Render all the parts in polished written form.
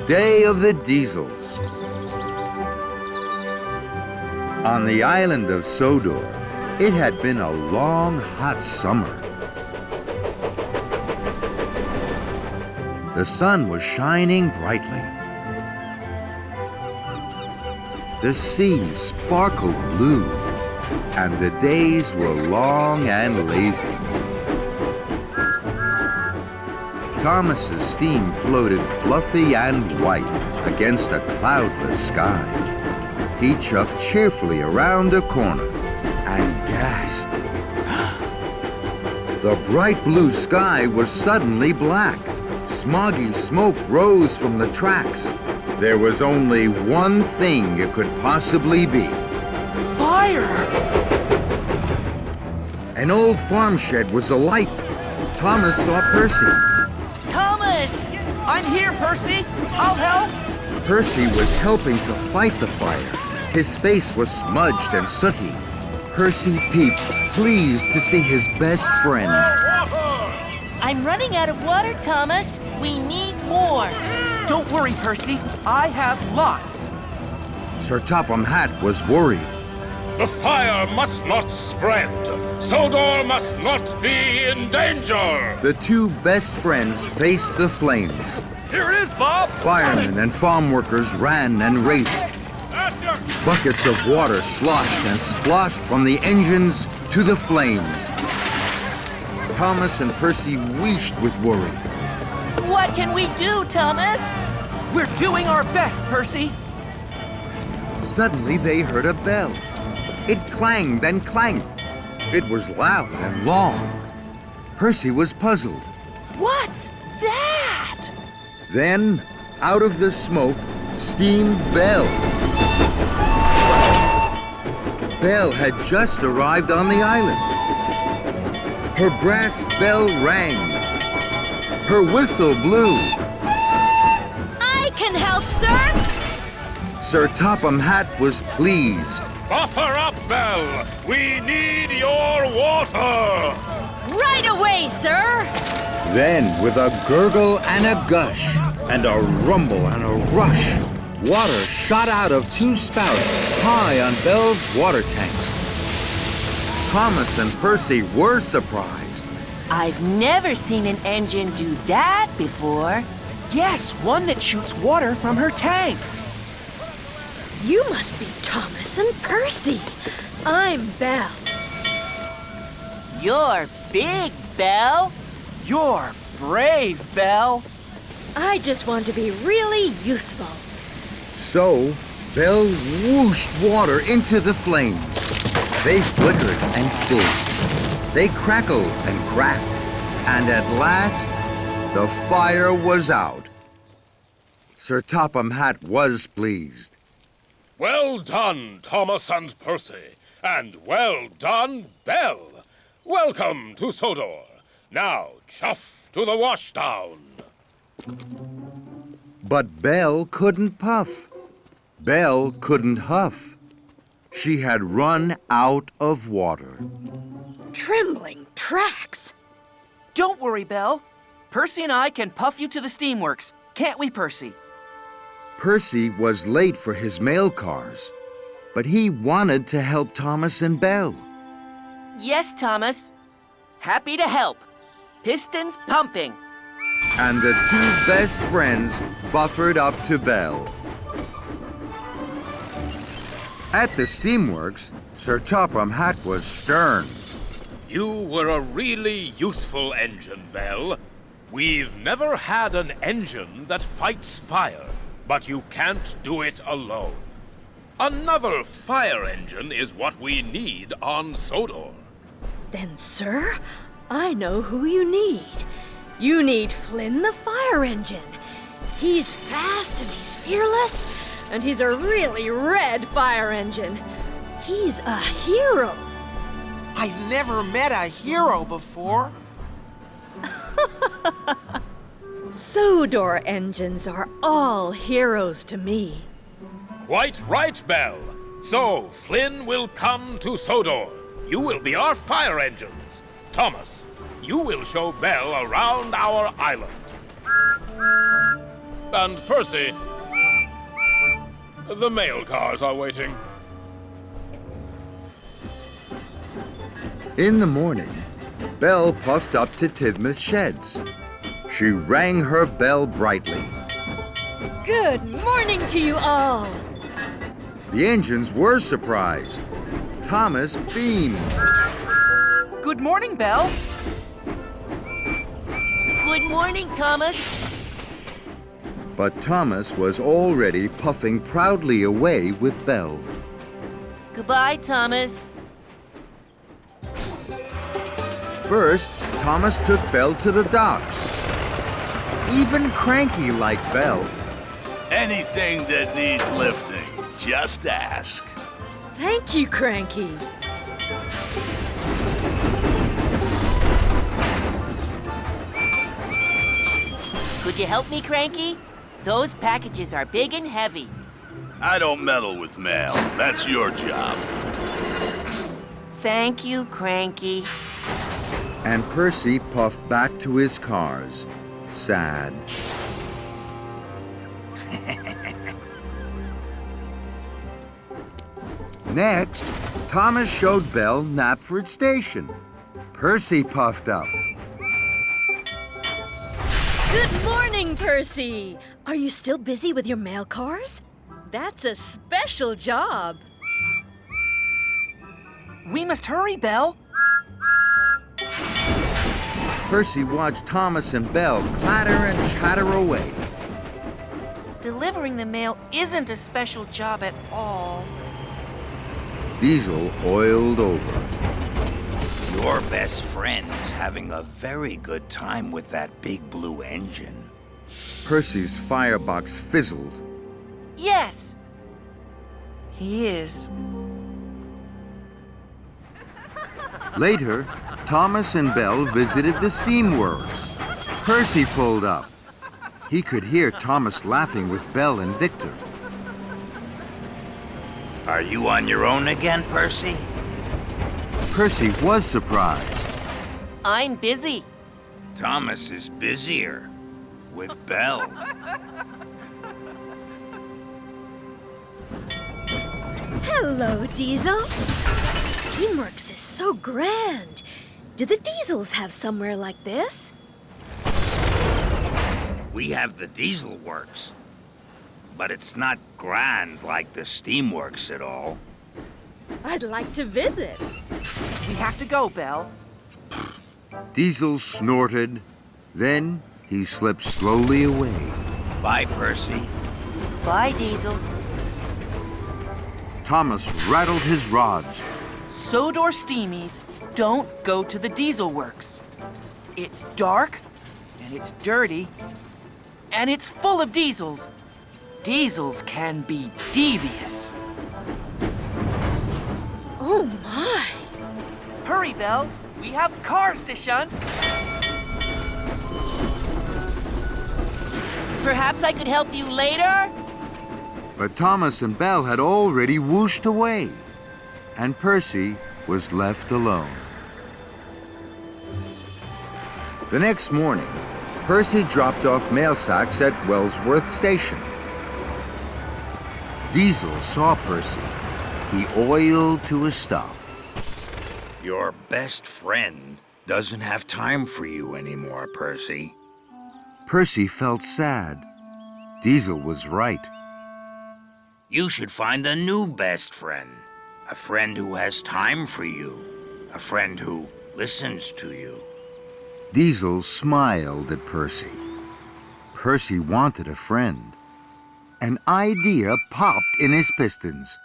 day of the diesels. On the island of Sodor, it had been a long, hot summer. The sun was shining brightly. The sea sparkled blue, and the days were long and lazy. Thomas's steam floated fluffy and white against a cloudless sky. He chuffed cheerfully around a corner and gasped. The bright blue sky was suddenly black. Smoggy smoke rose from the tracks. There was only one thing it could possibly be. Fire! An old farm shed was alight. Thomas saw Percy. Thomas! I'm here, Percy. I'll help. Percy was helping to fight the fire. His face was smudged and sooty. Percy peeped, pleased to see his best friend. I'm running out of water, Thomas. We need more. Don't worry, Percy. I have lots. Sir Topham Hatt was worried. The fire must not spread. Sodor must not be in danger. The two best friends faced the flames. Here it is, Bob. Firemen and farm workers ran and raced. Buckets of water sloshed and splashed from the engines to the flames. Thomas and Percy wheezed with worry. What can we do, Thomas? We're doing our best, Percy. Suddenly they heard a bell. It clanged and clanked. It was loud and long. Percy was puzzled. What's that? Then, out of the smoke, steamed Belle. Belle had just arrived on the island. Her brass bell rang. Her whistle blew. I can help, sir. Sir Topham Hatt was pleased. Buffer up, Belle. We need your water. Right away, sir. Then, with a gurgle and a gush, and a rumble and a rush, water shot out of two spouts high on Belle's water tanks. Thomas and Percy were surprised. I've never seen an engine do that before. Yes, one that shoots water from her tanks. You must be Thomas and Percy. I'm Belle. You're big, Belle. You're brave, Belle. I just want to be really useful. So, Belle whooshed water into the flames. They flickered and fizzed. They crackled and cracked. And at last, the fire was out. Sir Topham Hatt was pleased. Well done, Thomas and Percy. And well done, Belle. Welcome to Sodor. Now, chuff to the washdown. But Belle couldn't puff. Belle couldn't huff. She had run out of water. Trembling tracks. Don't worry, Belle. Percy and I can puff you to the steamworks. Can't we, Percy? Percy was late for his mail cars, but he wanted to help Thomas and Belle. Yes, Thomas. Happy to help. Pistons pumping. And the two best friends buffered up to Belle. At the steamworks, Sir Topham Hatt was stern. You were a really useful engine, Belle. We've never had an engine that fights fire, but you can't do it alone. Another fire engine is what we need on Sodor. Then, sir, I know who you need. You need Flynn the fire engine. He's fast and he's fearless, and he's a really red fire engine. He's a hero. I've never met a hero before. Sodor engines are all heroes to me. Quite right, Belle. So, Flynn will come to Sodor. You will be our fire engines. Thomas, you will show Belle around our island. And Percy, the mail cars are waiting. In the morning, Belle puffed up to Tidmouth's sheds. She rang her bell brightly. Good morning to you all. The engines were surprised. Thomas beamed. Good morning, Belle. Good morning, Thomas. But Thomas was already puffing proudly away with Belle. Goodbye, Thomas. First, Thomas took Belle to the docks. Even Cranky liked Belle. Anything that needs lifting, just ask. Thank you, Cranky. Could you help me, Cranky? Those packages are big and heavy. I don't meddle with mail. That's your job. Thank you, Cranky. And Percy puffed back to his cars, sad. Next, Thomas showed Belle Knapford Station. Percy puffed up. Good morning, Percy. Are you still busy with your mail cars? That's a special job. We must hurry, Belle. Percy watched Thomas and Belle clatter and chatter away. Delivering the mail isn't a special job at all. Diesel oiled over. Your best friend's having a very good time with that big blue engine. Percy's firebox fizzled. Yes, he is. Later, Thomas and Belle visited the steamworks. Percy pulled up. He could hear Thomas laughing with Belle and Victor. Are you on your own again, Percy? Percy was surprised. I'm busy. Thomas is busier with Belle. Hello, Diesel. Steamworks is so grand. Do the Diesels have somewhere like this? We have the diesel works, but it's not grand like the steamworks at all. I'd like to visit. We have to go, Belle. Diesel snorted. Then he slipped slowly away. Bye, Percy. Bye, Diesel. Thomas rattled his rods. Sodor Steamies don't go to the diesel works. It's dark, and it's dirty, and it's full of diesels. Diesels can be devious. Oh, my. Hurry, Belle. We have cars to shunt. Perhaps I could help you later? But Thomas and Belle had already whooshed away, and Percy was left alone. The next morning, Percy dropped off mail sacks at Wellsworth Station. Diesel saw Percy. He oiled to a stop. Your best friend doesn't have time for you anymore, Percy. Percy felt sad. Diesel was right. You should find a new best friend. A friend who has time for you. A friend who listens to you. Diesel smiled at Percy. Percy wanted a friend. An idea popped in his pistons.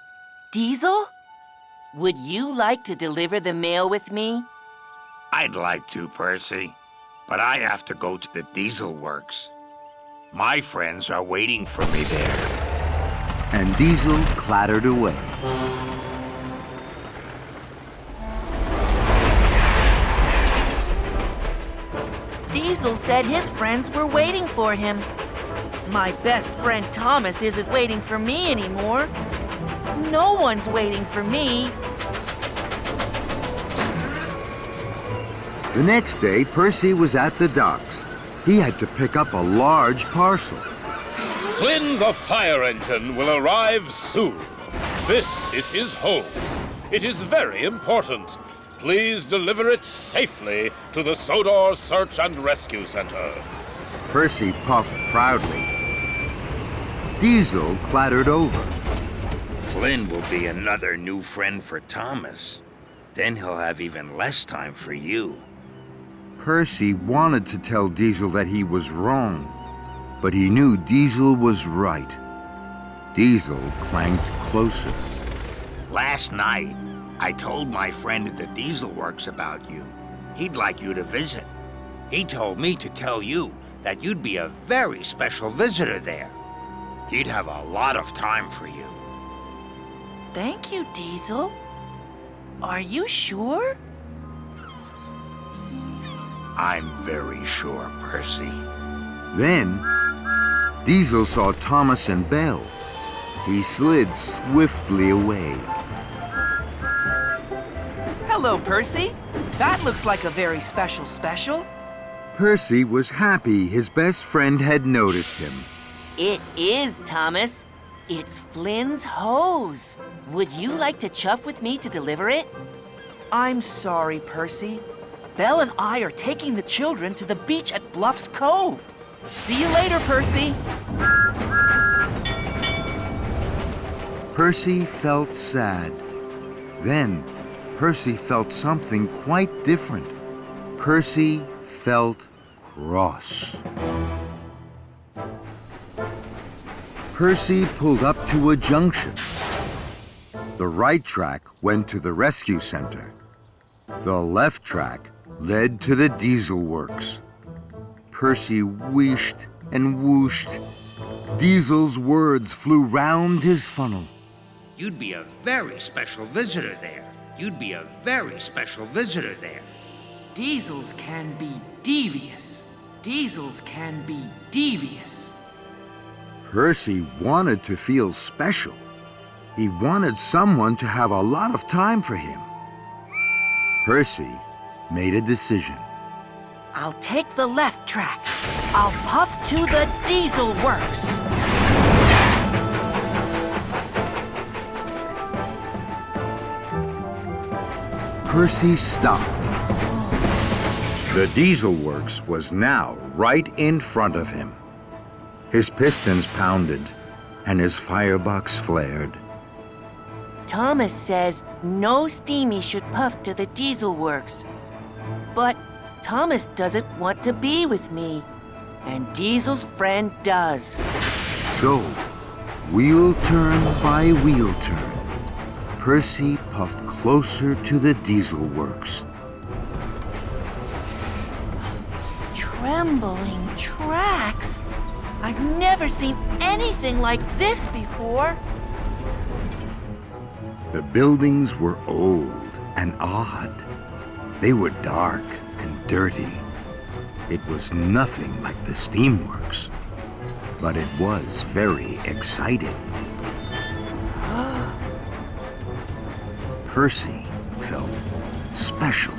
Diesel? Would you like to deliver the mail with me? I'd like to, Percy, but I have to go to the diesel works. My friends are waiting for me there. And Diesel clattered away. Diesel said his friends were waiting for him. My best friend Thomas isn't waiting for me anymore. No one's waiting for me. The next day, Percy was at the docks. He had to pick up a large parcel. Flynn the fire engine will arrive soon. This is his hose. It is very important. Please deliver it safely to the Sodor Search and Rescue Center. Percy puffed proudly. Diesel clattered over. Flynn will be another new friend for Thomas. Then he'll have even less time for you. Percy wanted to tell Diesel that he was wrong, but he knew Diesel was right. Diesel clanked closer. Last night, I told my friend at the Diesel Works about you. He'd like you to visit. He told me to tell you that you'd be a very special visitor there. He'd have a lot of time for you. Thank you, Diesel. Are you sure? I'm very sure, Percy. Then, Diesel saw Thomas and Belle. He slid swiftly away. Hello, Percy. That looks like a very special. Percy was happy his best friend had noticed him. It is, Thomas. It's Flynn's hose. Would you like to chuff with me to deliver it? I'm sorry, Percy. Belle and I are taking the children to the beach at Bluffs Cove. See you later, Percy. Percy felt sad. Then, Percy felt something quite different. Percy felt cross. Percy pulled up to a junction. The right track went to the rescue center. The left track led to the Diesel Works. Percy wheeshed and whooshed. Diesel's words flew round his funnel. You'd be a very special visitor there. You'd be a very special visitor there. Diesels can be devious. Diesels can be devious. Percy wanted to feel special. He wanted someone to have a lot of time for him. Percy made a decision. I'll take the left track. I'll puff to the Diesel Works. Percy stopped. The Diesel Works was now right in front of him. His pistons pounded and his firebox flared. Thomas says no steamy should puff to the Diesel Works. But Thomas doesn't want to be with me, and Diesel's friend does. So, wheel turn by wheel turn, Percy puffed closer to the Diesel Works. Trembling tracks? I've never seen anything like this before. The buildings were old and odd. They were dark and dirty. It was nothing like the steamworks, but it was very exciting. Percy felt special.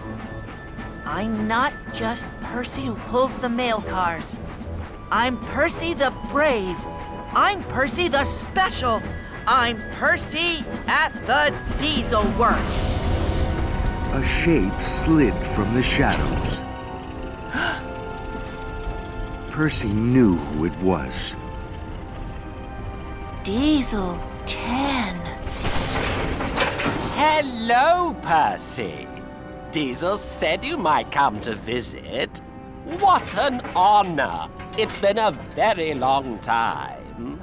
I'm not just Percy who pulls the mail cars. I'm Percy the Brave. I'm Percy the Special. I'm Percy at the Diesel Works. A shape slid from the shadows. Percy knew who it was. Diesel 10. Hello, Percy. Diesel said you might come to visit. What an honor. It's been a very long time.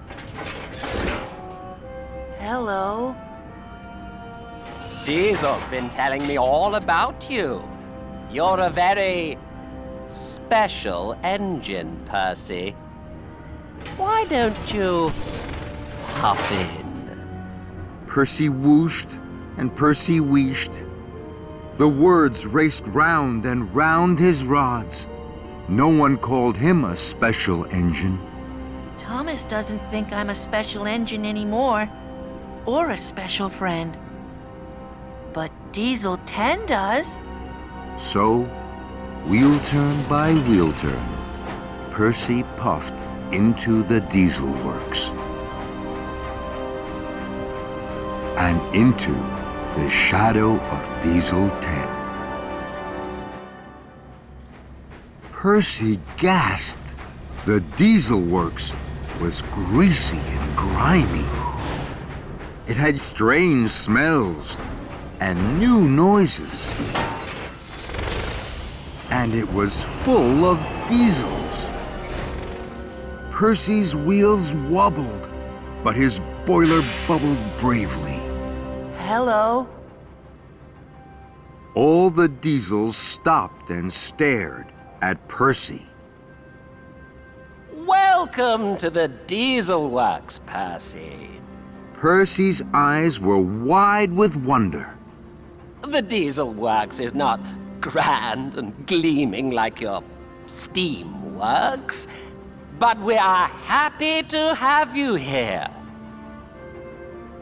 Hello. Diesel's been telling me all about you. You're a very special engine, Percy. Why don't you puff in? Percy whooshed and Percy wheeshed. The words raced round and round his rods. No one called him a special engine. Thomas doesn't think I'm a special engine anymore, or a special friend. But Diesel 10 does. So, wheel turn by wheel turn, Percy puffed into the diesel works. And into the shadow of Diesel 10. Percy gasped. The diesel works was greasy and grimy. It had strange smells and new noises. And it was full of diesels. Percy's wheels wobbled, but his boiler bubbled bravely. Hello? All the diesels stopped and stared at Percy. Welcome to the Diesel Works, Percy. Percy's eyes were wide with wonder. The Diesel Works is not grand and gleaming like your steam works, but we are happy to have you here.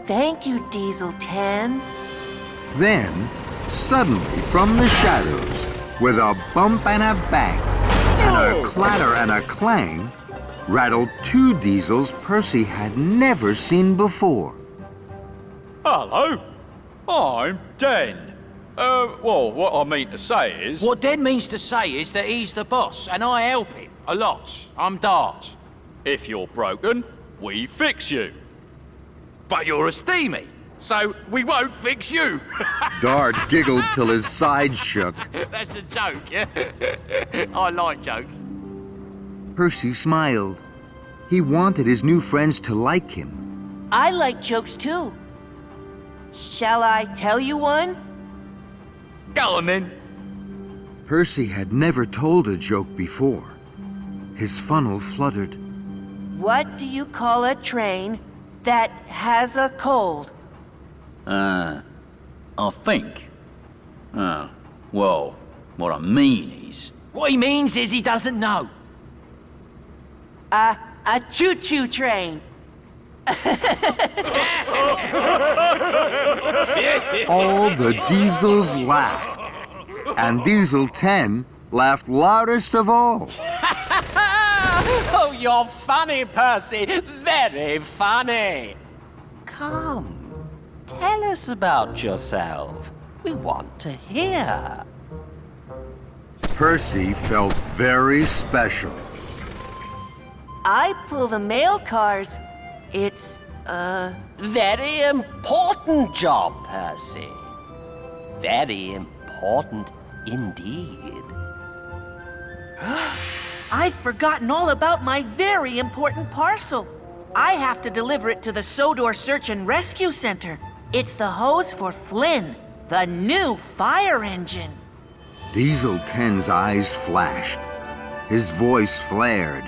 Thank you, Diesel 10. Then, suddenly from the shadows, with a bump and a bang, and a clatter and a clang, rattled two diesels Percy had never seen before. Hello, I'm Den. Well, what I mean to say is... What Den means to say is that he's the boss, and I help him a lot. I'm Dart. If you're broken, we fix you. But you're a steamy, so we won't fix you. Dart giggled till his sides shook. That's a joke, yeah? I like jokes. Percy smiled. He wanted his new friends to like him. I like jokes too. Shall I tell you one? Go on then. Percy had never told a joke before. His funnel fluttered. What do you call a train that has a cold? I think. Well, what I mean is... What he means is he doesn't know. A choo-choo train. All the diesels laughed. And Diesel 10 laughed loudest of all. Oh, you're funny, Percy. Very funny. Come, tell us about yourself. We want to hear. Percy felt very special. I pull the mail cars. It's, Very important job, Percy. Very important indeed. I've forgotten all about my very important parcel. I have to deliver it to the Sodor Search and Rescue Center. It's the hose for Flynn, the new fire engine. Diesel 10's eyes flashed. His voice flared.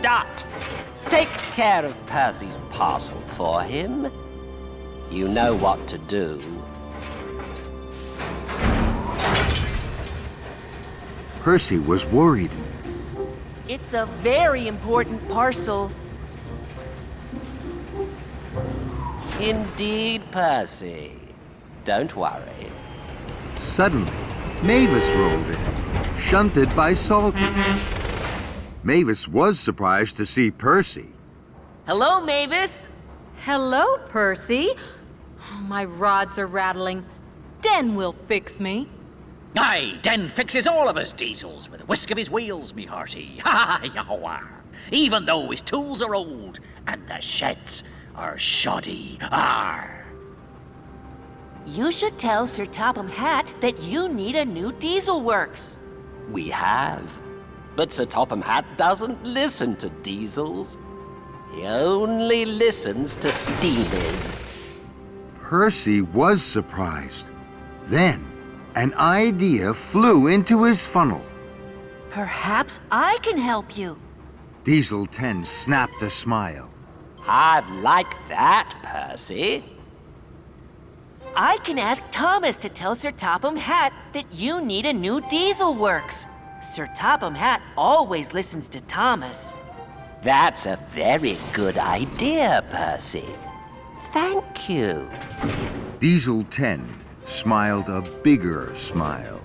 Dot, take care of Percy's parcel for him. You know what to do. Percy was worried. It's a very important parcel. Indeed, Percy. Don't worry. Suddenly, Mavis rolled in, shunted by Salty. Mavis was surprised to see Percy. Hello, Mavis. Hello, Percy. Oh, my rods are rattling. Den will fix me. Aye, Den fixes all of his diesels with a whisk of his wheels, me hearty. Ha ha yawa. Even though his tools are old and the sheds are shoddy. Arr. You should tell Sir Topham Hatt that you need a new diesel works. We have. But Sir Topham Hatt doesn't listen to diesels. He only listens to steamies. Percy was surprised. Then, an idea flew into his funnel. Perhaps I can help you. Diesel 10 snapped a smile. I'd like that, Percy. I can ask Thomas to tell Sir Topham Hatt that you need a new diesel works. Sir Topham Hatt always listens to Thomas. That's a very good idea, Percy. Thank you. Diesel 10 smiled a bigger smile.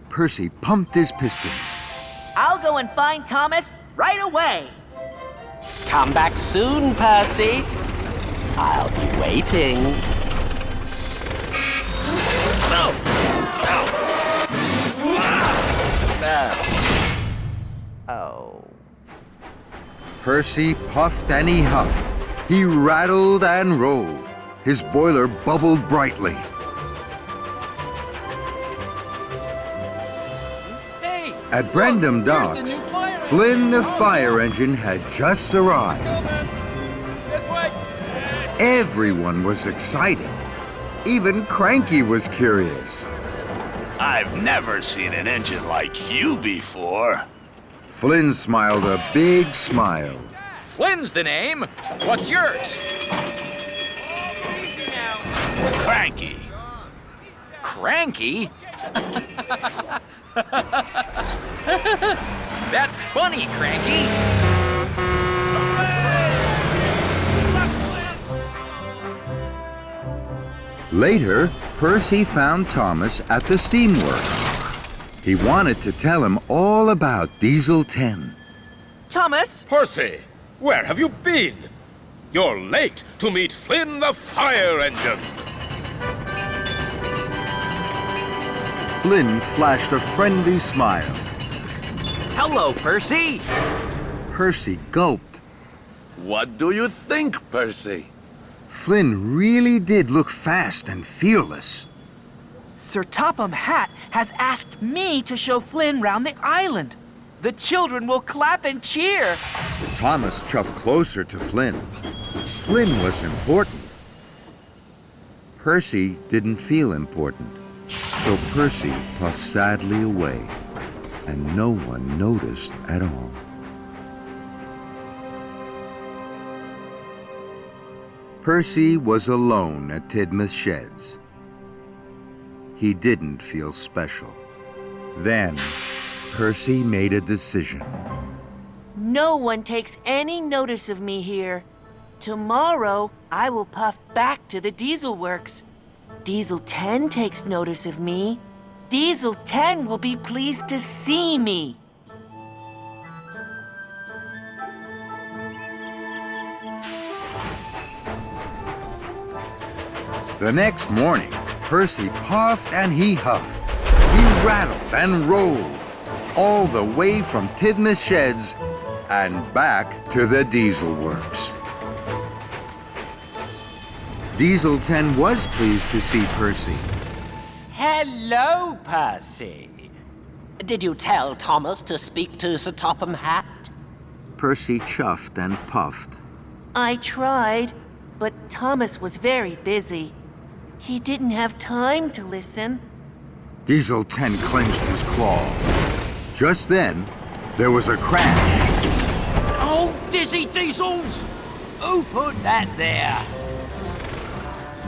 Percy pumped his pistons. I'll go and find Thomas right away. Come back soon, Percy. I'll be waiting. Oh. Percy puffed and he huffed. He rattled and rolled. His boiler bubbled brightly. Hey! At Brendam Look, here's Docks, the new fire Flynn the engine. fire engine had just arrived. This way! Everyone was excited. Even Cranky was curious. I've never seen an engine like you before. Flynn smiled a big smile. Flynn's the name. What's yours? Cranky. Cranky? That's funny, Cranky. Later, Percy found Thomas at the steamworks. He wanted to tell him all about Diesel 10. Thomas? Percy, where have you been? You're late to meet Flynn the fire engine. Flynn flashed a friendly smile. Hello, Percy. Percy gulped. What do you think, Percy? Flynn really did look fast and fearless. Sir Topham Hatt has asked me to show Flynn round the island. The children will clap and cheer. Thomas chuffed closer to Flynn. Flynn was important. Percy didn't feel important. So Percy puffed sadly away, and no one noticed at all. Percy was alone at Tidmouth Sheds. He didn't feel special. Then, Percy made a decision. No one takes any notice of me here. Tomorrow, I will puff back to the Diesel Works. Diesel 10 takes notice of me. Diesel 10 will be pleased to see me. The next morning, Percy puffed and he huffed. He rattled and rolled, all the way from Tidmouth Sheds and back to the Diesel Works. Diesel 10 was pleased to see Percy. Hello, Percy. Did you tell Thomas to speak to Sir Topham Hatt? Percy chuffed and puffed. I tried, but Thomas was very busy. He didn't have time to listen. Diesel 10 clenched his claw. Just then, there was a crash. Oh, dizzy diesels! Who put that there?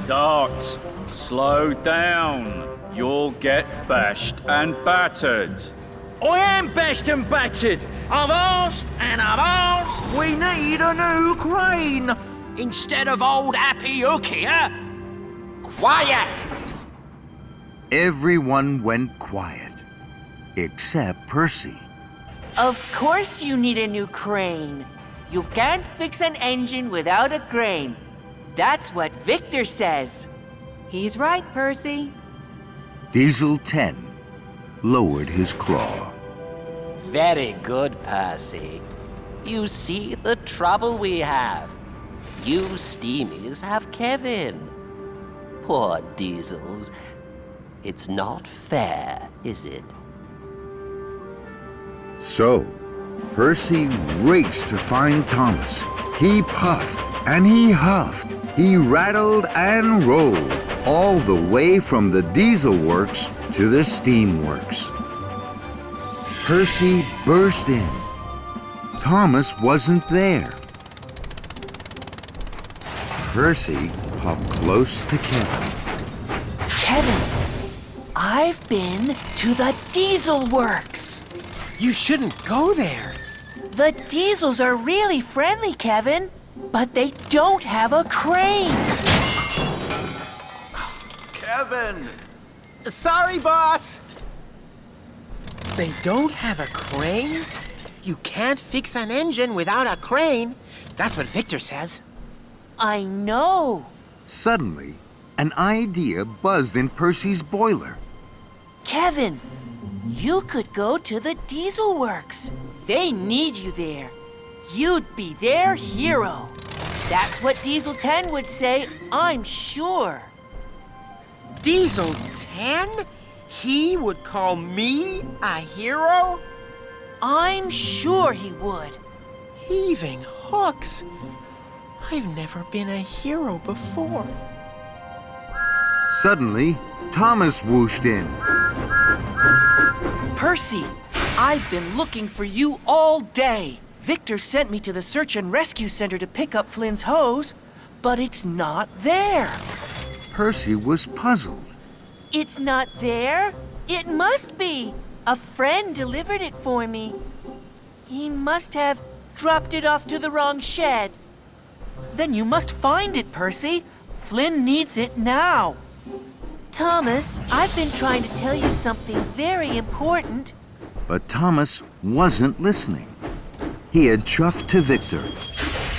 Dart, slow down. You'll get bashed and battered. I am bashed and battered. I've asked and I've asked. We need a new crane instead of old Happy Hook here. Quiet! Everyone went quiet, except Percy. Of course you need a new crane. You can't fix an engine without a crane. That's what Victor says. He's right, Percy. Diesel 10 lowered his claw. Very good, Percy. You see the trouble we have. You steamies have Kevin. Poor Diesels. It's not fair, is it? So, Percy raced to find Thomas. He puffed and he huffed. He rattled and rolled, all the way from the Diesel Works to the Steam Works. Percy burst in. Thomas wasn't there. Percy puffed close to Kevin. Kevin, I've been to the Diesel Works. You shouldn't go there. The Diesels are really friendly, Kevin, but they don't have a crane. Kevin! Sorry, boss. They don't have a crane? You can't fix an engine without a crane. That's what Victor says. I know. Suddenly, an idea buzzed in Percy's boiler. Kevin, you could go to the diesel works. They need you there. You'd be their hero. That's what Diesel 10 would say, I'm sure. Diesel 10? He would call me a hero? I'm sure he would. Heaving hooks. I've never been a hero before. Suddenly, Thomas whooshed in. Percy, I've been looking for you all day. Victor sent me to the search and rescue center to pick up Flynn's hose, but it's not there. Percy was puzzled. It's not there? It must be. A friend delivered it for me. He must have dropped it off to the wrong shed. Then you must find it, Percy. Flynn needs it now. Thomas, I've been trying to tell you something very important. But Thomas wasn't listening. He had chuffed to Victor.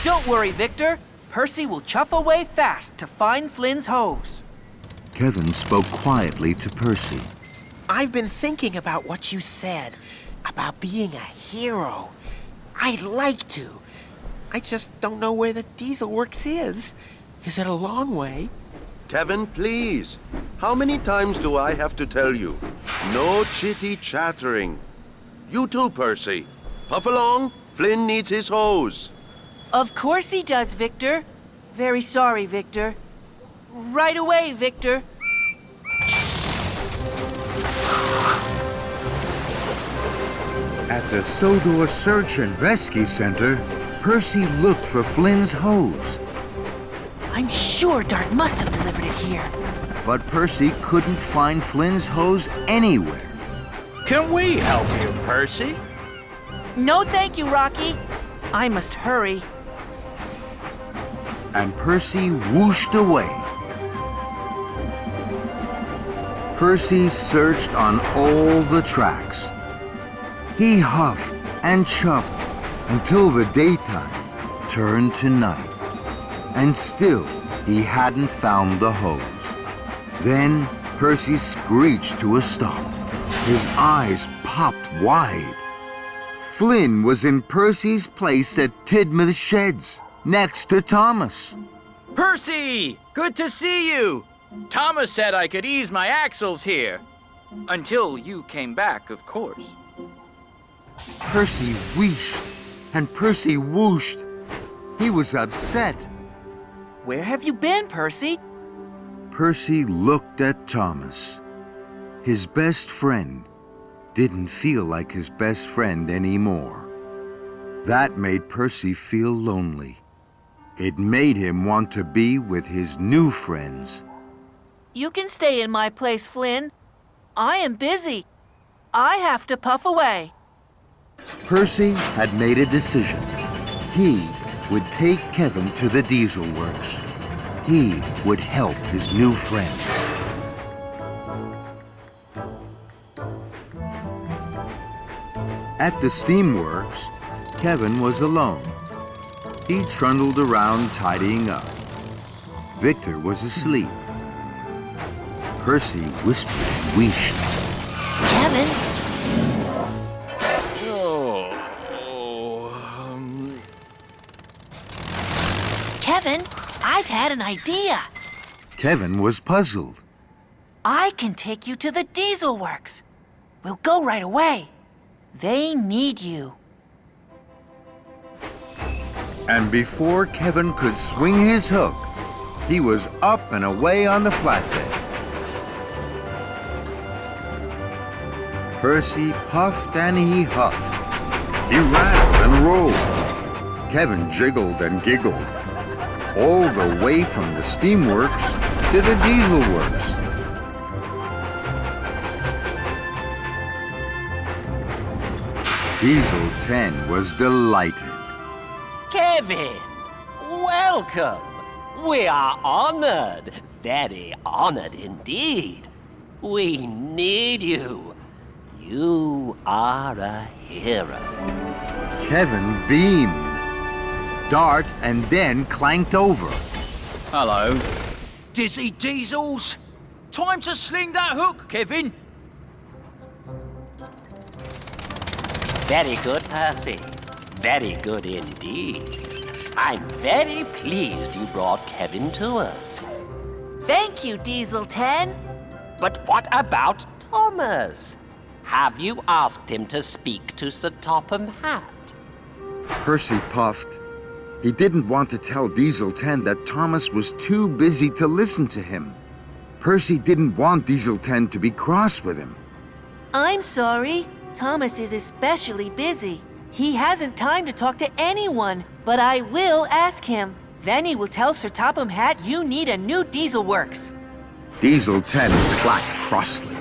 Don't worry, Victor. Percy will chuff away fast to find Flynn's hose. Kevin spoke quietly to Percy. I've been thinking about what you said, about being a hero. I'd like to. I just don't know where the diesel works is. Is it a long way? Kevin, please. How many times do I have to tell you? No chitty-chattering. You too, Percy. Puff along. Flynn needs his hose. Of course he does, Victor. Very sorry, Victor. Right away, Victor. At the Sodor Search and Rescue Center, Percy looked for Flynn's hose. I'm sure Dart must have delivered it here. But Percy couldn't find Flynn's hose anywhere. Can we help you, Percy? No, thank you, Rocky. I must hurry. And Percy whooshed away. Percy searched on all the tracks. He huffed and chuffed until the daytime turned to night. And still, he hadn't found the hose. Then Percy screeched to a stop. His eyes popped wide. Flynn was in Percy's place at Tidmouth Sheds, next to Thomas. Percy! Good to see you! Thomas said I could ease my axles here. Until you came back, of course. Percy wheeshed, and Percy whooshed. He was upset. Where have you been, Percy? Percy looked at Thomas. His best friend didn't feel like his best friend anymore. That made Percy feel lonely. It made him want to be with his new friends. You can stay in my place, Flynn. I am busy. I have to puff away. Percy had made a decision. He would take Kevin to the diesel works. He would help his new friends. At the steamworks, Kevin was alone. He trundled around tidying up. Victor was asleep. Percy whispered and wheeshed. Kevin? Kevin, I've had an idea. Kevin was puzzled. I can take you to the diesel works. We'll go right away. They need you. And before Kevin could swing his hook, he was up and away on the flatbed. Percy puffed and he huffed. He rattled and rolled. Kevin jiggled and giggled, all the way from the steamworks to the diesel works. Diesel 10 was delighted. Kevin, welcome. We are honored, very honored indeed. We need you. You are a hero. Kevin beamed. Dart and then clanked over. Hello. Dizzy Diesels! Time to sling that hook, Kevin! Very good, Percy. Very good indeed. I'm very pleased you brought Kevin to us. Thank you, Diesel 10. But what about Thomas? Have you asked him to speak to Sir Topham Hatt? Percy puffed. He didn't want to tell Diesel 10 that Thomas was too busy to listen to him. Percy didn't want Diesel 10 to be cross with him. I'm sorry. Thomas is especially busy. He hasn't time to talk to anyone, but I will ask him. Then he will tell Sir Topham Hatt you need a new Diesel Works. Diesel 10 clacked crossly.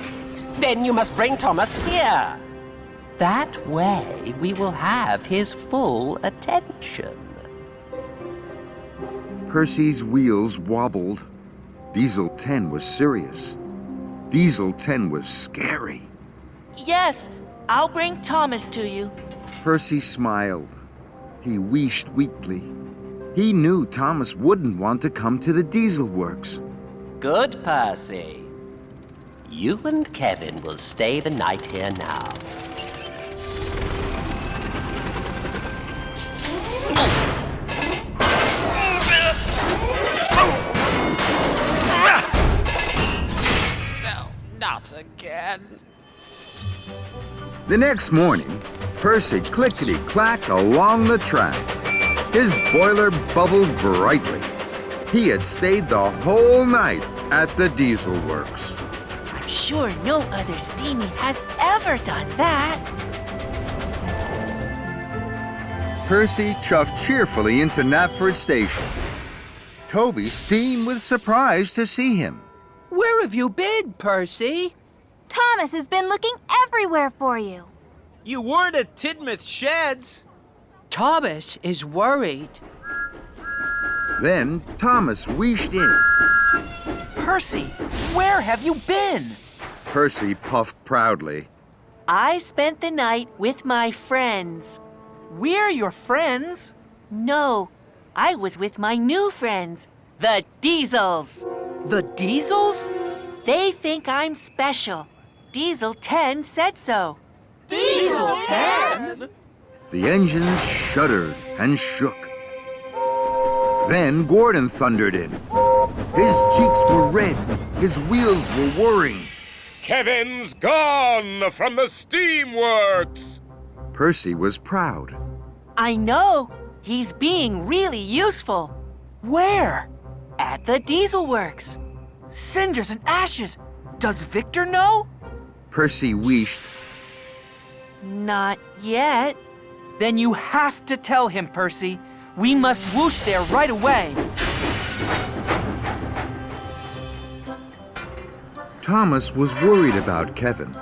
Then you must bring Thomas here. That way we will have his full attention. Percy's wheels wobbled. Diesel 10 was serious. Diesel 10 was scary. Yes, I'll bring Thomas to you. Percy smiled. He wheezed weakly. He knew Thomas wouldn't want to come to the Diesel Works. Good, Percy. You and Kevin will stay the night here now. No, not again. The next morning, Percy clickety-clacked along the track. His boiler bubbled brightly. He had stayed the whole night at the Diesel Works. I'm sure no other steamy has ever done that. Percy chuffed cheerfully into Knapford Station. Toby steamed with surprise to see him. Where have you been, Percy? Thomas has been looking everywhere for you. You weren't at Tidmouth Sheds. Thomas is worried. Then Thomas wheezed in. Percy, where have you been? Percy puffed proudly. I spent the night with my friends. We're your friends. No, I was with my new friends, the Diesels. The Diesels? They think I'm special. Diesel 10 said so. Diesel 10? The engines shuddered and shook. Then Gordon thundered in. His cheeks were red. His wheels were whirring. Kevin's gone from the steamworks! Percy was proud. I know. He's being really useful. Where? At the Diesel Works. Cinders and ashes. Does Victor know? Percy wheezed. Not yet. Then you have to tell him, Percy. We must whoosh there right away. Thomas was worried about Kevin.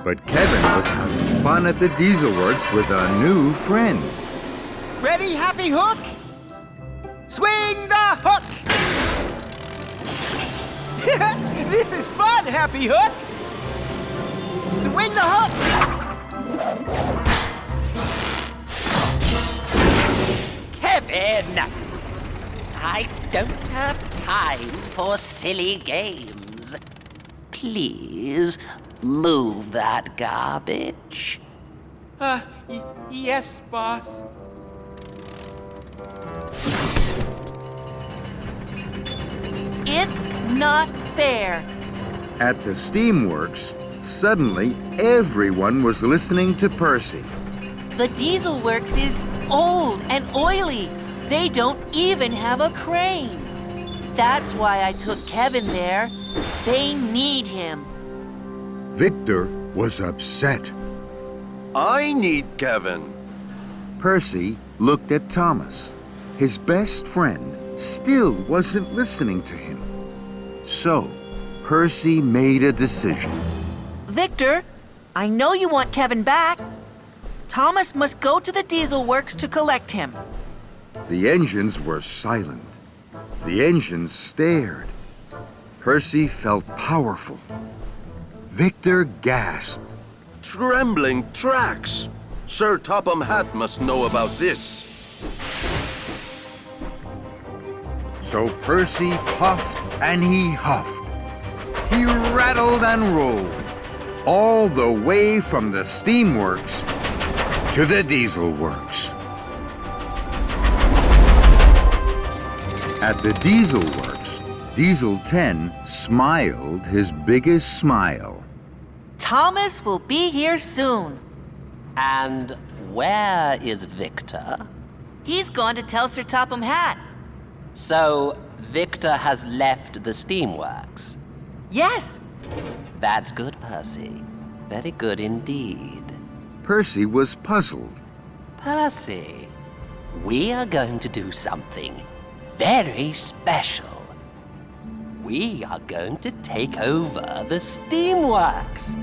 But Kevin was having fun at the Diesel Works with a new friend. Ready, Happy Hook? Swing the hook! This is fun, Happy Hook! Swing the hook! Kevin! I don't have time for silly games. Please move that garbage. Yes, boss. It's not fair. At the Steamworks, suddenly everyone was listening to Percy. The Diesel Works is old and oily. They don't even have a crane. That's why I took Kevin there. They need him. Victor was upset. I need Kevin. Percy looked at Thomas. His best friend still wasn't listening to him. So, Percy made a decision. Victor, I know you want Kevin back. Thomas must go to the Diesel Works to collect him. The engines were silent. The engines stared. Percy felt powerful. Victor gasped. Trembling tracks. Sir Topham Hatt must know about this. So Percy puffed and he huffed. He rattled and rolled, all the way from the steamworks to the diesel works. At the diesel works, Diesel 10 smiled his biggest smile. Thomas will be here soon. And where is Victor? He's gone to tell Sir Topham Hatt. So, Victor has left the steamworks? Yes. That's good, Percy. Very good indeed. Percy was puzzled. Percy, we are going to do something very special. We are going to take over the steamworks.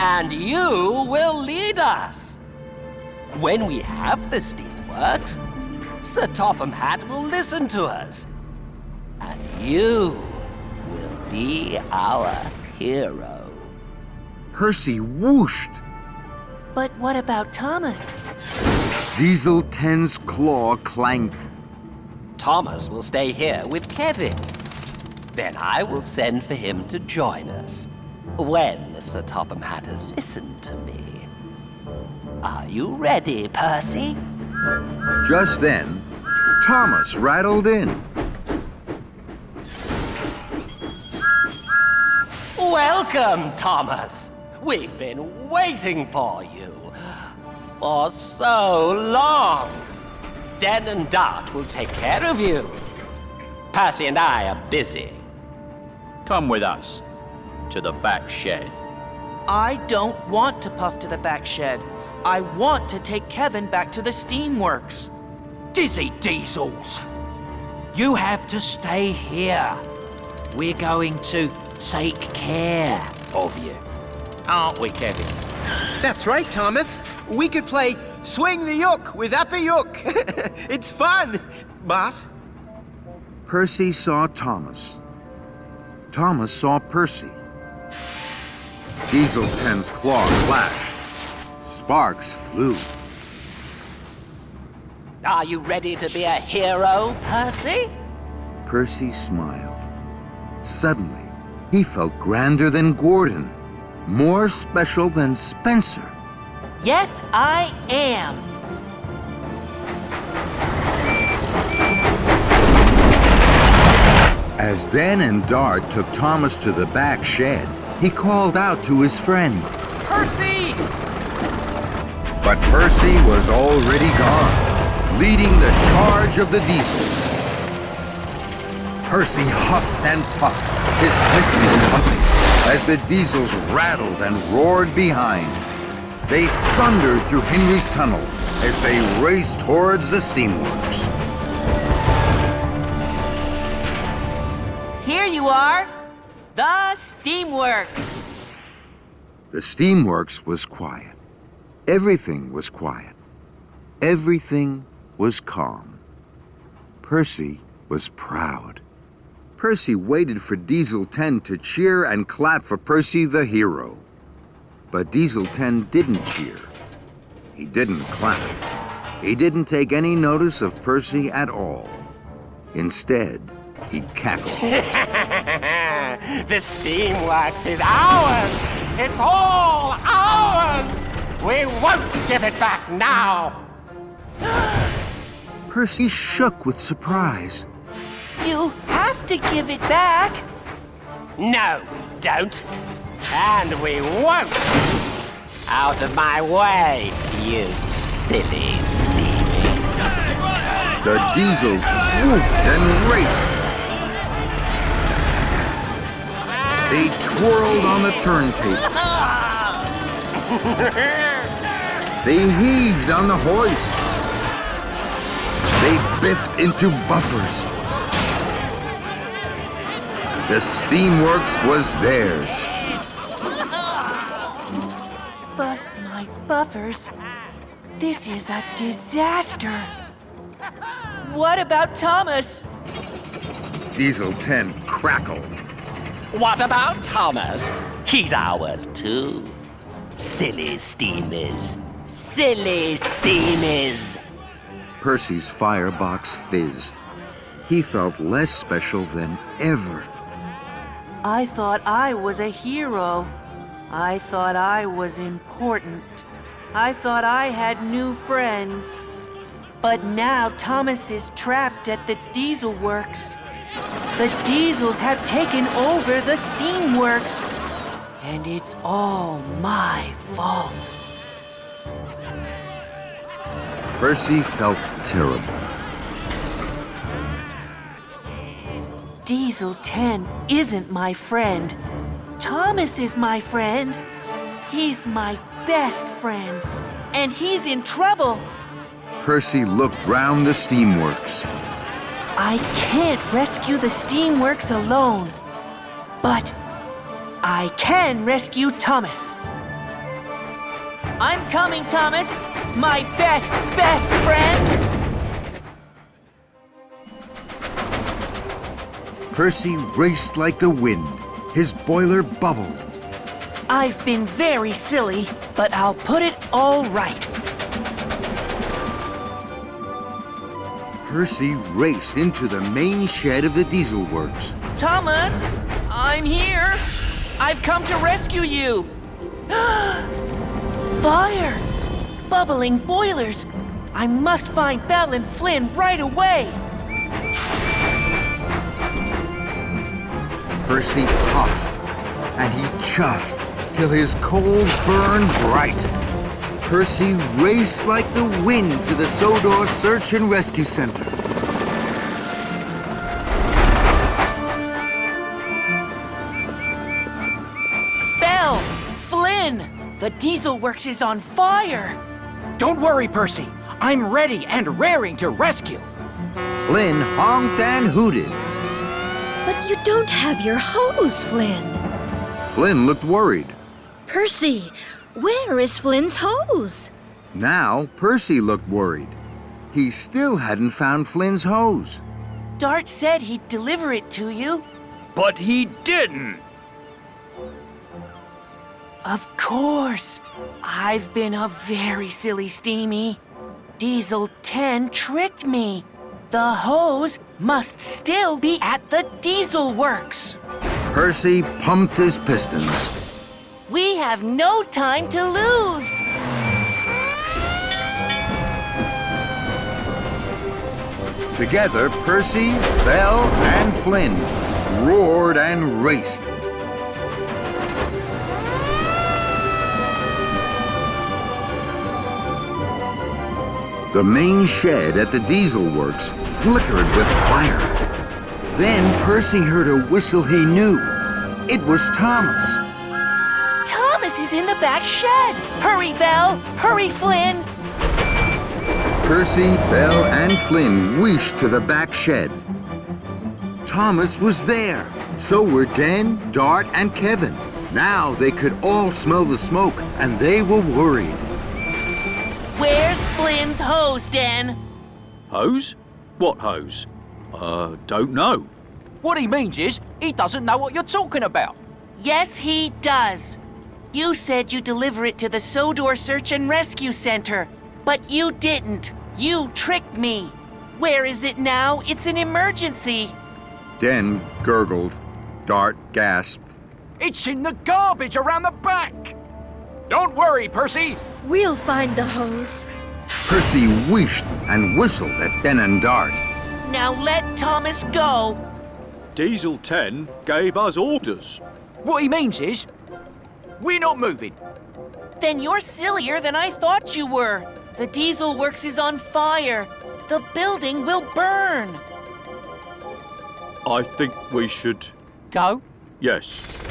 And you will lead us. When we have the steamworks, Sir Topham Hatt will listen to us. And you will be our hero. Percy whooshed. But what about Thomas? Diesel 10's claw clanked. Thomas will stay here with Kevin. Then I will send for him to join us when Sir Topham Hatt has listened to me. Are you ready, Percy? Just then, Thomas rattled in. Welcome, Thomas. We've been waiting for you for so long. Den and Dart will take care of you. Percy and I are busy. Come with us to the back shed. I don't want to puff to the back shed. I want to take Kevin back to the steamworks. Dizzy Diesels! You have to stay here. We're going to take care of you. Aren't we, Kevin? That's right, Thomas. We could play Swing the Yook with Appy Yook. It's fun, boss. Percy saw Thomas. Thomas saw Percy. Diesel 10's claw flashed. Sparks flew. Are you ready to be a hero, Percy? Percy smiled. Suddenly, he felt grander than Gordon, more special than Spencer. Yes, I am. As Dan and Dart took Thomas to the back shed, he called out to his friend. Percy! But Percy was already gone, leading the charge of the diesels. Percy huffed and puffed, his pistons pumping, as the diesels rattled and roared behind. They thundered through Henry's tunnel as they raced towards the steamworks. Here you are, the steamworks. The steamworks was quiet. Everything was quiet. Everything was calm. Percy was proud. Percy waited for Diesel 10 to cheer and clap for Percy the hero. But Diesel 10 didn't cheer. He didn't clap. He didn't take any notice of Percy at all. Instead, he cackled. The steamworks is ours! It's all ours! We won't give it back now! Percy shook with surprise. You have to give it back. No, don't. And we won't! Out of my way, you silly steamy. The diesels whooped and raced. They twirled on the turntable. They heaved on the hoist. They biffed into buffers. The steamworks was theirs. Bust my buffers. This is a disaster. What about Thomas? Diesel 10 crackled. What about Thomas? He's ours too. Silly steamers. Silly steamers. Percy's firebox fizzed. He felt less special than ever. I thought I was a hero. I thought I was important. I thought I had new friends. But now Thomas is trapped at the diesel works. The diesels have taken over the steamworks. And it's all my fault. Percy felt terrible. Diesel 10 isn't my friend. Thomas is my friend. He's my best friend. And he's in trouble. Percy looked round the steamworks. I can't rescue the steamworks alone. But I can rescue Thomas. I'm coming, Thomas. My best friend. Percy raced like the wind. His boiler bubbled. I've been very silly, but I'll put it all right. Percy raced into the main shed of the diesel works. Thomas, I'm here. I've come to rescue you. Fire! Bubbling boilers. I must find Belle and Flynn right away. Percy puffed and he chuffed till his coals burned bright. Percy raced like the wind to the Sodor Search and Rescue Center. Belle! Flynn! The diesel works is on fire! Don't worry, Percy. I'm ready and raring to rescue. Flynn honked and hooted. But you don't have your hose, Flynn. Flynn looked worried. Percy, where is Flynn's hose? Now Percy looked worried. He still hadn't found Flynn's hose. Dart said he'd deliver it to you. But he didn't. Of course. I've been a very silly Steamy. Diesel 10 tricked me. The hose must still be at the diesel works. Percy pumped his pistons. We have no time to lose. Together, Percy, Belle, and Flynn roared and raced. The main shed at the diesel works flickered with fire. Then Percy heard a whistle he knew. It was Thomas. Thomas is in the back shed. Hurry, Belle. Hurry, Flynn. Percy, Belle, and Flynn wheeshed to the back shed. Thomas was there. So were Den, Dart, and Kevin. Now they could all smell the smoke, and they were worried. Where's Flynn's hose, Den? Hose? What hose? Don't know. What he means is, he doesn't know what you're talking about. Yes, he does. You said you'd deliver it to the Sodor Search and Rescue Center, but you didn't. You tricked me. Where is it now? It's an emergency. Den gurgled. Dart gasped. It's in the garbage around the back. Don't worry, Percy. We'll find the hose. Percy wheeshed and whistled at Den and Dart. Now let Thomas go. Diesel 10 gave us orders. What he means is, we're not moving. Then you're sillier than I thought you were. The diesel works is on fire. The building will burn. I think we should... Go? Yes.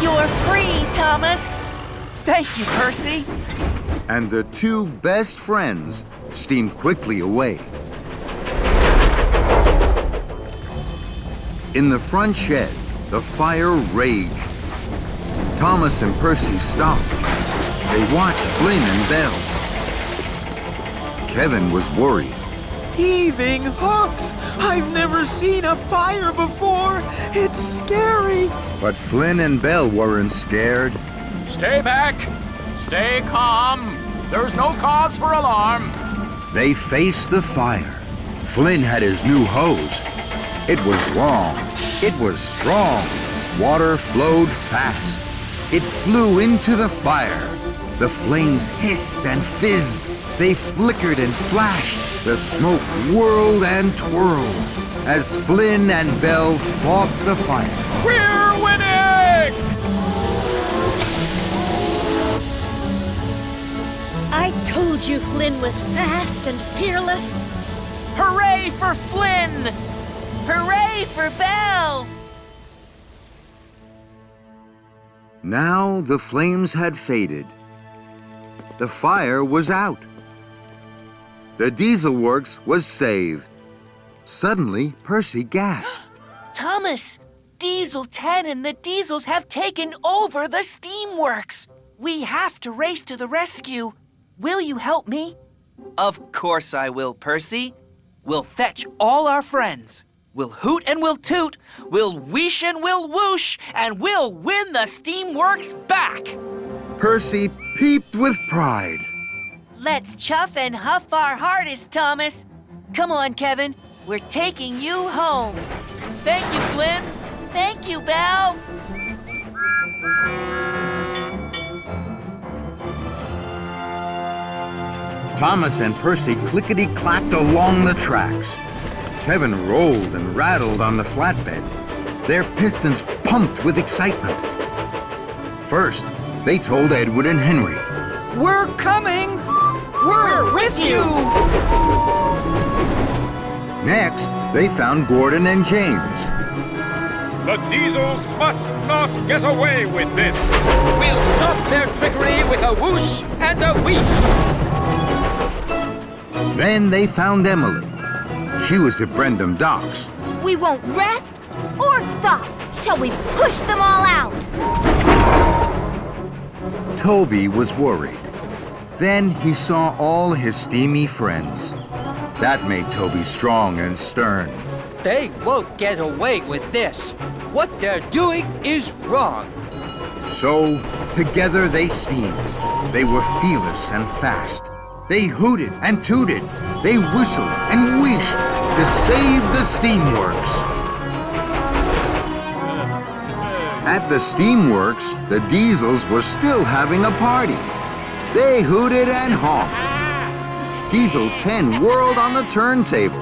You're free, Thomas. Thank you, Percy. And the two best friends steamed quickly away. In the front shed, the fire raged. Thomas and Percy stopped. They watched Flynn and Belle. Kevin was worried. heaving hooks. I've never seen a fire before. It's scary. But Flynn and Belle weren't scared. Stay back. Stay calm. There's no cause for alarm. They faced the fire. Flynn had his new hose. It was long. It was strong. Water flowed fast. It flew into the fire. The flames hissed and fizzed. They flickered and flashed. The smoke whirled and twirled as Flynn and Belle fought the fire. We're winning! I told you Flynn was fast and fearless. Hooray for Flynn! Hooray for Belle! Now the flames had faded. The fire was out. The diesel works was saved. Suddenly, Percy gasped. Thomas, Diesel 10 and the Diesels have taken over the steamworks. We have to race to the rescue. Will you help me? Of course I will, Percy. We'll fetch all our friends. We'll hoot and we'll toot. We'll wheesh and we'll whoosh. And we'll win the steamworks back. Percy peeped with pride. Let's chuff and huff our hardest, Thomas. Come on, Kevin. We're taking you home. Thank you, Flynn. Thank you, Belle. Thomas and Percy clickety-clacked along the tracks. Kevin rolled and rattled on the flatbed. Their pistons pumped with excitement. First, they told Edward and Henry. We're coming! We're with you! Next, they found Gordon and James. The Diesels must not get away with this. We'll stop their trickery with a whoosh and a wheesh. Then they found Emily. She was at Brendam Docks. We won't rest or stop till we push them all out. Toby was worried. Then he saw all his steamy friends. That made Toby strong and stern. They won't get away with this. What they're doing is wrong. So, together they steamed. They were fearless and fast. They hooted and tooted. They whistled and wheeshed to save the steamworks. At the steamworks, the Diesels were still having a party. They hooted and honked. Diesel 10 whirled on the turntable.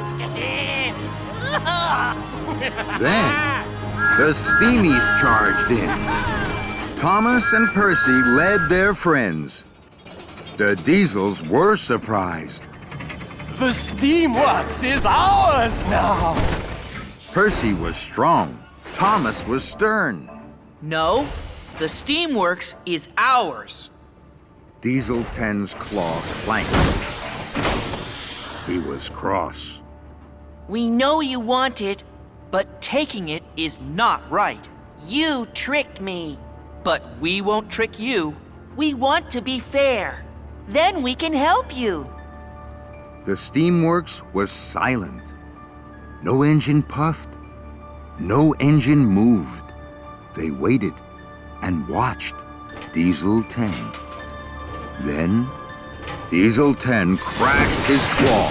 Then, the Steamies charged in. Thomas and Percy led their friends. The Diesels were surprised. The steamworks is ours now! Percy was strong. Thomas was stern. No, the steamworks is ours. Diesel 10's claw clanked. He was cross. We know you want it, But taking it is not right. You tricked me. But we won't trick you. We want to be fair. Then we can help you. The steamworks was silent. No engine puffed. No engine moved. They waited and watched Diesel 10. Then, Diesel 10 crashed his claw.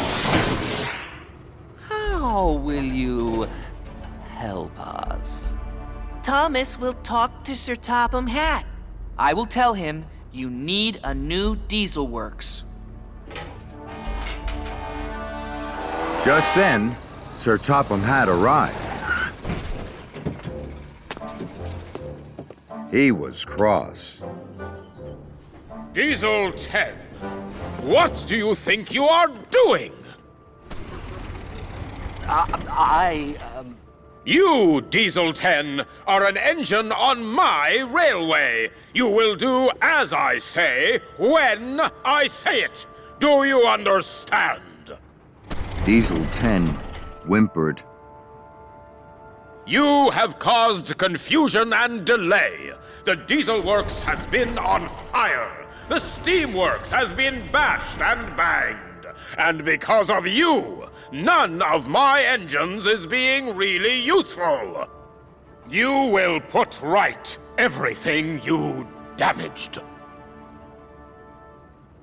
How will you help us? Thomas will talk to Sir Topham Hatt. I will tell him you need a new diesel works. Just then, Sir Topham Hatt arrived. He was cross. Diesel 10, what do you think you are doing? You, Diesel 10, are an engine on my railway. You will do as I say, when I say it. Do you understand? Diesel 10 whimpered. You have caused confusion and delay. The diesel works has been on fire. The steam works has been bashed and banged. And because of you, none of my engines is being really useful. You will put right everything you damaged.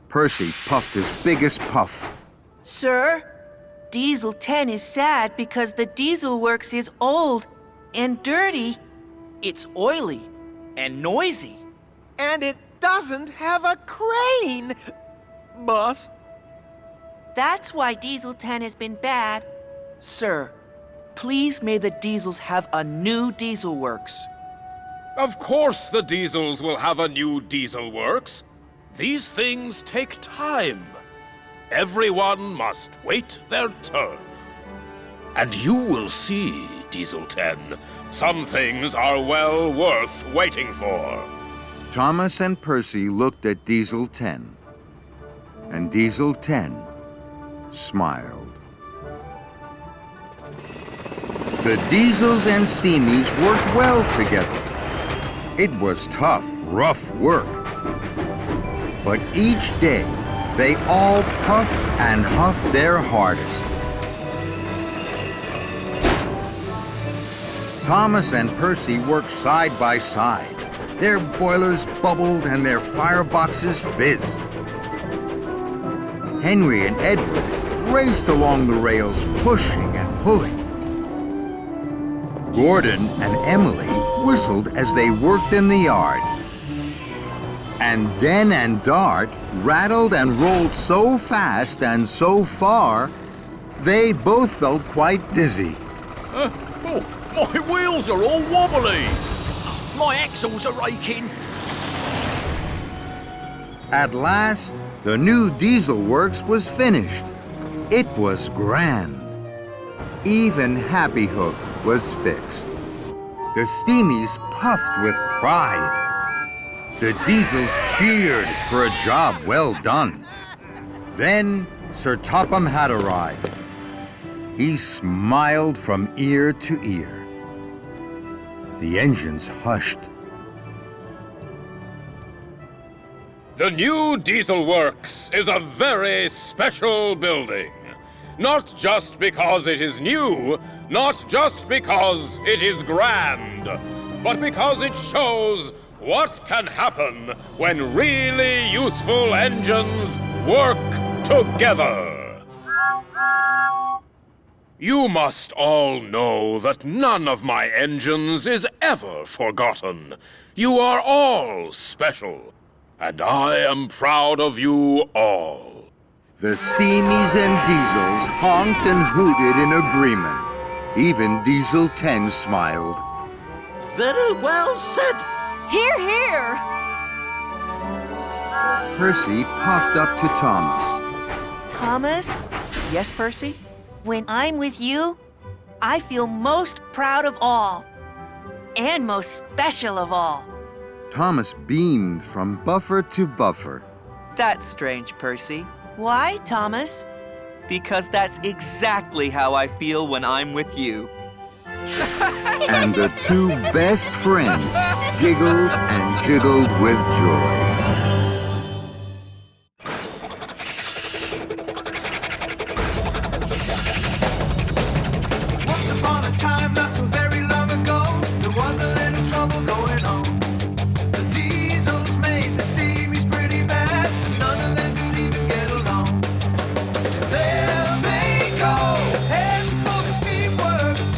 Percy puffed his biggest puff. Sir, Diesel 10 is sad because the Diesel Works is old and dirty. It's oily and noisy. And it doesn't have a crane, boss. That's why Diesel 10 has been bad. Sir, please may the Diesels have a new Diesel Works. Of course the Diesels will have a new Diesel Works. These things take time. Everyone must wait their turn. And you will see, Diesel 10, some things are well worth waiting for. Thomas and Percy looked at Diesel 10. And Diesel 10 smiled. The Diesels and Steamies worked well together. It was tough, rough work. But each day, they all puffed and huffed their hardest. Thomas and Percy worked side by side. Their boilers bubbled and their fireboxes fizzed. Henry and Edward raced along the rails, pushing and pulling. Gordon and Emily whistled as they worked in the yard. And Den and Dart rattled and rolled so fast and so far, they both felt quite dizzy. My wheels are all wobbly. My axles are raking. At last, the new Diesel Works was finished. It was grand. Even Happy Hook was fixed. The Steamies puffed with pride. The Diesels cheered for a job well done. Then Sir Topham Hatt arrived. He smiled from ear to ear. The engines hushed. The new Diesel Works is a very special building. Not just because it is new, not just because it is grand, but because it shows what can happen when really useful engines work together. You must all know that none of my engines is ever forgotten. You are all special, and I am proud of you all. The Steamies and Diesels honked and hooted in agreement. Even Diesel 10 smiled. Very well said. Hear, hear! Percy puffed up to Thomas. Thomas, Yes, Percy? when I'm with you, I feel most proud of all. And most special of all. Thomas beamed from buffer to buffer. That's strange, Percy. Why, Thomas? Because that's exactly how I feel when I'm with you. And the two best friends giggled and jiggled with joy. Once upon a time, not so very long ago, there was a little trouble going on. The Diesels made the Steamies pretty mad, and none of them could even get along. There they go, heading for the steamworks.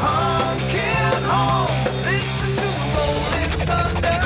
Honking horns, listen to the rolling thunder.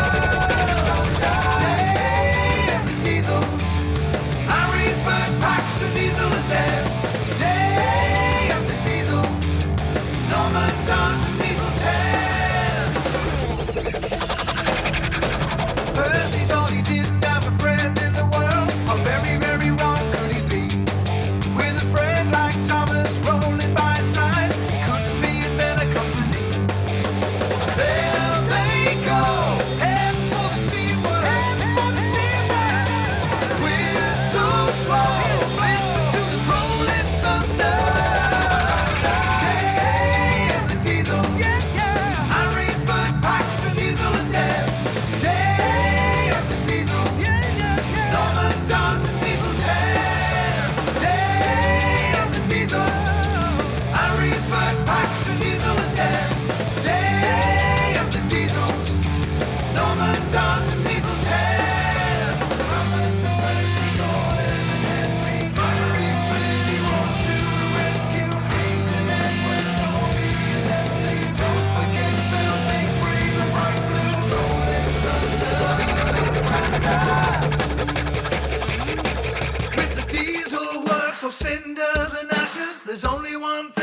With the diesel works of cinders and ashes, there's only one thing